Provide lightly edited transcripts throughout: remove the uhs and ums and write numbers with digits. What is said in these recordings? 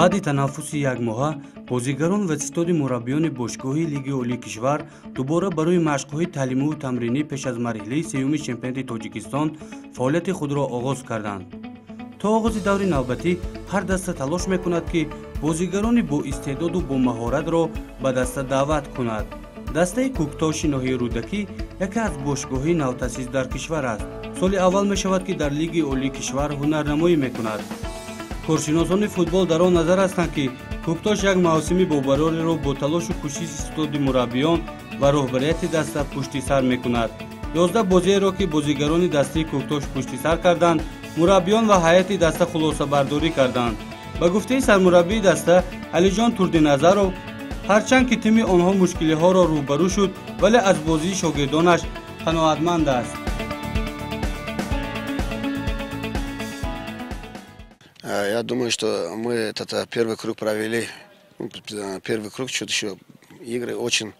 баъди танаффуси якмоҳа бозигарон ва истистоди мураббиёни бошгоҳи лиги олии кишвар дубора барои машқҳои таълимиву тамринӣ пеш аз марҳилаи сеюми чемпионати тоҷикистон фаъолияти худро оғоз карданд. то оғози даври навбатӣ ҳар даста талош мекунад ки бозигарони боистеъдоду бомаҳоратро ба даста даъват кунад. дастаи кӯктоши ноҳияи рӯдакӣ яке аз бошгоҳҳои навтаъсис дар кишвар аст. соли аввал мешавад ки дар лиги олии кишвар ҳунарнамоӣ мекунад. коршиносони футбол дар он назар ҳастанд ки кӯктош як мавсими бобарореро бо талошу кӯшиши истоди мураббиён ва роҳбарияти даста пуштисар мекунад. 11 бозиеро ки бозигарони дастаи кӯктош пуштисар карданд, мураббиён ва ҳайати даста хулосабардорӣ карданд. ба гуфтаи сармураббии даста Алиҷон Турдиназаров, ҳарчанд ки тими онҳо мушкилиҳоро рӯбарӯ шуд, вале аз бозии шогирдонаш қаноатманд аст. Я думаю, что мы этот первый круг провели. Первый круг, что-то еще игры очень,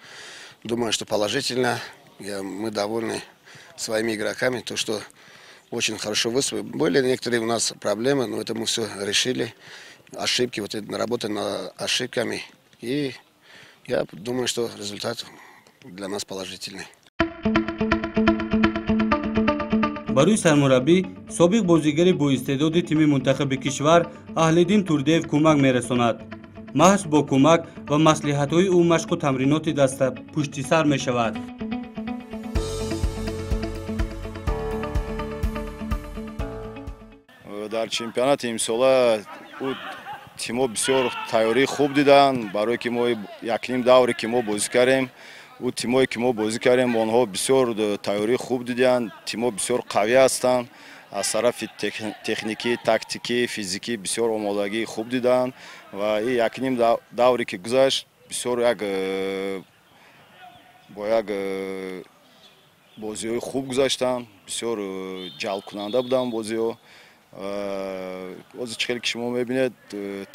думаю, что положительно. Мы довольны своими игроками, то, что очень хорошо выступили. Были некоторые у нас проблемы, но это мы все решили. Ошибки, вот это работа над ошибками. И я думаю, что результат для нас положительный. барои сармураббӣ собиқ бозигари боистеъдоди тими мунтахаби кишвар Аҳлиддин Турдиев кӯмак мерасонад. маҳз бо кӯмак ва маслиҳатҳои ӯ машқу тамриноти даста пуштисар мешавад. дар чемпионати имсола тимо бисёр тайёрии хуб диданд, барое ки мо якним давре ки мо бозӣ кардем. тимое ки мо бозӣ кардем онҳо бисёр тайёрии хуб диданд, тимо бисёр қавӣ ҳастанд, аз тарафи техникӣ, тактикӣ, физикӣ бисёр омодагии хуб диданд ва ин якним давре ки гузашт бисёр бо як бозиҳои хуб гузаштанд, бисёр ҷалбкунанда буданд бозиҳо. ҳозир чӣ хеле ки шумо мебинед,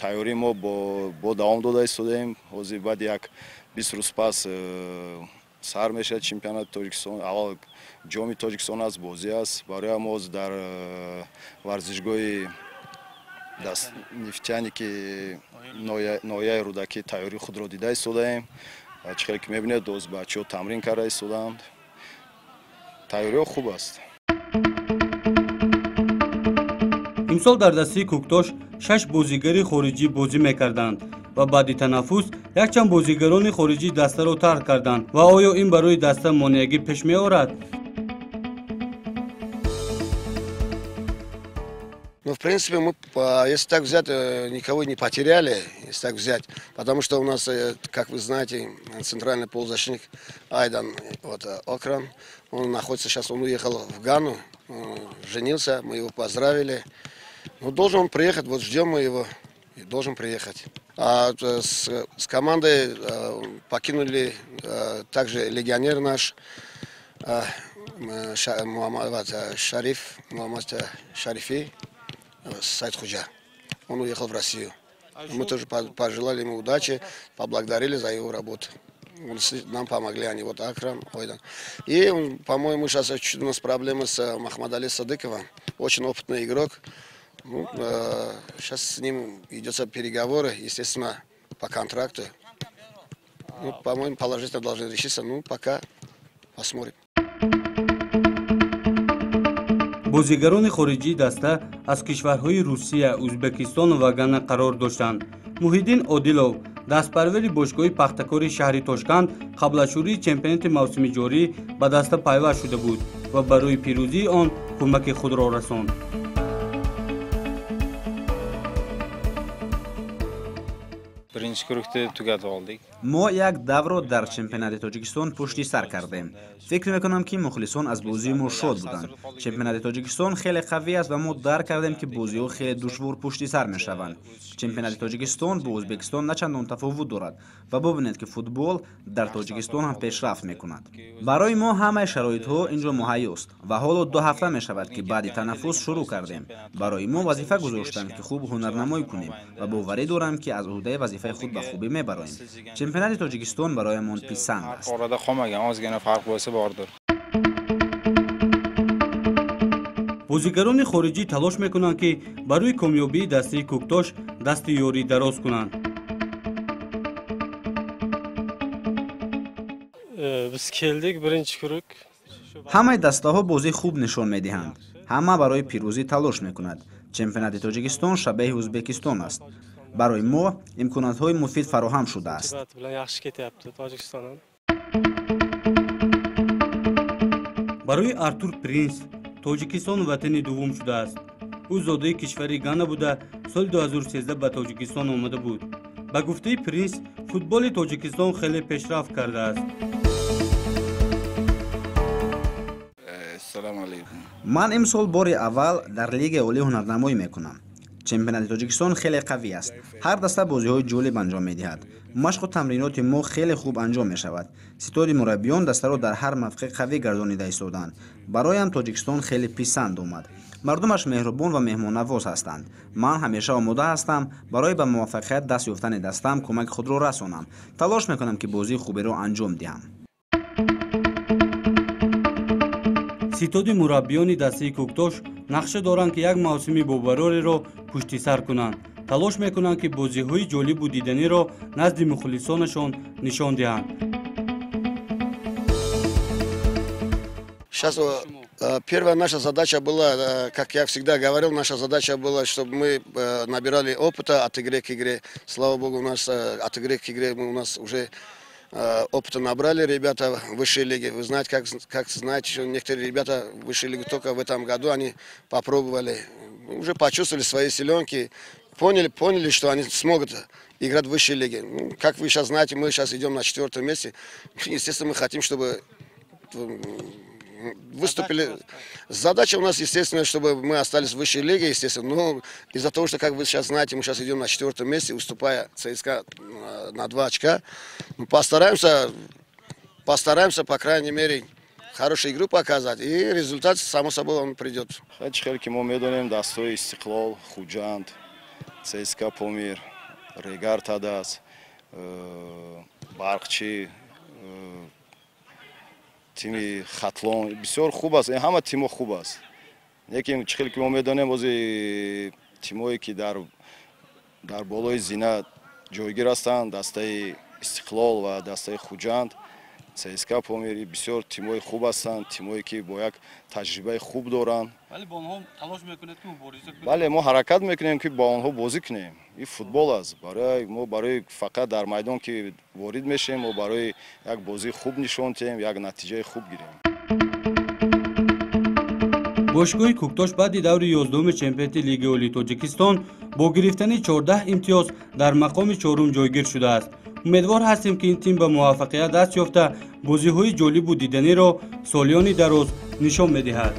тайёрии мо бо давом дода истодаем. ҳозир баъди як 20 рӯз пас сар мешавад чемпионати Тоҷикистон. аввал ҷоми Тоҷикистон аст, бозӣ аст. барои мо ҳозир дар варзишгоҳи нефтяне ки ноҳияи рӯдакӣ тайёрии худро дида истодаем. чӣ хеле ки мебинед, ҳозир бачаҳо тамрин карда истоданд. тайёриҳо хуб аст. имсол дар дастаи кӯктош 6 бозигари хориҷӣ бозӣ мекарданд ва баъди танаффус якчанд бозигарони хориҷӣ дастаро тарк карданд ва оё ин барои даста монеагӣ пеш меорад? Ну, в принципе, мы, если так взять, никого не потеряли, если так взять, потому что у нас, как вы знаете, центральный полузащитник Айдан Окран, он находится сейчас, он уехал в Гану, женился, мы его поздравили. Ну, должен он приехать, вот ждем мы его, и должен приехать. А с командой покинули также легионер наш, Муаммад Шарифи, Сайд Худжа. Он уехал в Россию. Мы тоже пожелали ему удачи, поблагодарили за его работу. Нам помогли они, вот Акрам, Ойдан. И, по-моему, сейчас чуть-чуть у нас проблемы с Махмадали Садыковым, очень опытный игрок. Ну, сейчас с ним идется переговоры, естественно, по контракту. Ну, по-моему, положительно должны решиться, ну, пока посмотрим. бозигарони хориҷии даста аз кишварҳои Русия, Ӯзбекистон ва Гана қарор доштанд. Муҳиддин Одилов, дастпарвери бошгоҳи пахтакори шаҳри Тошканд, қабл аз шурӯъи чемпионати мавсими ҷорӣ ба даста пайваст шуда буд ва барои пирӯзии он кӯмаки худро расонд. мо як давро дар чемпионати Тоҷикистон пушти сар кардем. фикр мекунам ки мухлисон аз бозии мо шод буданд. чемпионати Тоҷикистон хеле қавӣ аст ва мо дарк кардем ки бозиҳо хеле душвор пушти сар мешаванд. чемпионати Тоҷикистон бо Ӯзбекистон начандон тафовут дорад ва бубинед ки футбол дар Тоҷикистон ҳам пешрафт мекунад. барои мо ҳамаи шароитҳо инҷо муҳайёст ва ҳоло 2 ҳафта мешавад ки баъди танаффус шурӯъ кардем. барои мо вазифа гузоштанд ки хуб ҳунарнамоӣ кунем ва боварӣ дорам ки аз уҳдаи вазифаи худ ба хубӣ мебароем. чемпионати Тоҷикистон бароямон писанд аст. бозигарони хориҷӣ талош мекунанд ки барои комёбии дастаи Кӯктош дасти ёрӣ дароз кунанд. Biz keldik birinchi guruh. ҳамаи дастаҳо бозӣ хуб нишон медиҳанд. ҳама барои пирӯзӣ талош мекунад. Чемпионати Тоҷикистон шабеҳи Ӯзбекистон аст. барои мо имконотҳои муфид фароҳам шудааст. bilan yaxshi ketyapti Tojikiston ham. барои Артур Принс Тоҷикистон ватани дуввум шудааст. ӯ зодаи кишвари Гана буда соли 2013 ба Тоҷикистон омада буд. ба гуфтаи Принс, футболи Тоҷикистон хеле пешрафт кардааст. ман имсол бори аввал дар лигаи олии ҳунарнамоӣ мекунам. чемпионати Тоҷикистон хеле қавӣ аст. ҳар даста бозиҳои ҷолиб анҷом медиҳад. машқу тамриноти мо хеле хуб анҷом мешавад. ситори мураббиён дастаро дар ҳар мавқеъ қавӣ гардонида истоданд. бароям Тоҷикистон хеле писанд омад. мардумаш меҳрубон ва меҳмоннавоз ҳастанд. ман ҳамеша омода ҳастам барои ба муваффақият даст ёфтани дастам кӯмаки худро расонам. талош мекунам ки бозии хуберо анҷом диҳам. ситоди мураббиёни дастаи Кӯктош нақша доранд ки як мавсими бобарореро пуштисар кунанд. талош мекунанд ки бозиҳои ҷолибу диданиро назди мухлисонашон нишон диҳанд. Сейчас первая наша задача была, как я всегда говорил, наша задача была, чтобы мы набирали опыта от игры к игре. Слава Богу, у нас от игры к игре у нас уже опыта набрали ребята в высшей лиге. Вы знаете, как знаете, что некоторые ребята в высшей лиге только в этом году они попробовали, уже почувствовали свои силенки, поняли, что они смогут играть в высшей лиге. Ну, как вы сейчас знаете, мы сейчас идем на 4-м месте. Естественно, мы хотим, чтобы выступили. Задача у нас, естественно, чтобы мы остались в высшей лиге, естественно. Но из-за того, что, как вы сейчас знаете, мы сейчас идем на 4-м месте, уступая ЦСКА на 2 очка. Постараемся, по крайней мере, хорошую игру показать. И результат, само собой, он придет. Хелки мо медонем дастаи Истиқлол, Хуҷанд, ЦСКА Помир, Регар Тадас, Барқчи, тими Хатлон бисёр хуб аст. ҳама тимо хуб аст. Лекин чихел ки мо медонем бози тимое ки дар болои зина ҷойгир ҳастанд, дастаи Истиқлол ва дастаи Хуҷанд, ЦСКА Помир бисёр тимои хуб ҳастанд, тимое ки бо як таҷрибаи хуб доранд. бале мо ҳаракат мекунем ки бо онҳо бозӣ кунем. ин футбол аст. мо барои фақат дар майдон ки ворид мешем, мо барои як бозии хуб нишон диҳем, як натиҷаи хуб гирем. бошгоҳи Кӯктош баъди даври 11-уми чемпионати Лигаи Олии Тоҷикистон бо гирифтани 14 имтиёз дар мақоми 4-ум ҷойгир шудааст. умедвор ҳастем ки ин тим ба муваффақият даст ёфта бозиҳои ҷолибу диданиро солиёни дароз нишон медиҳад.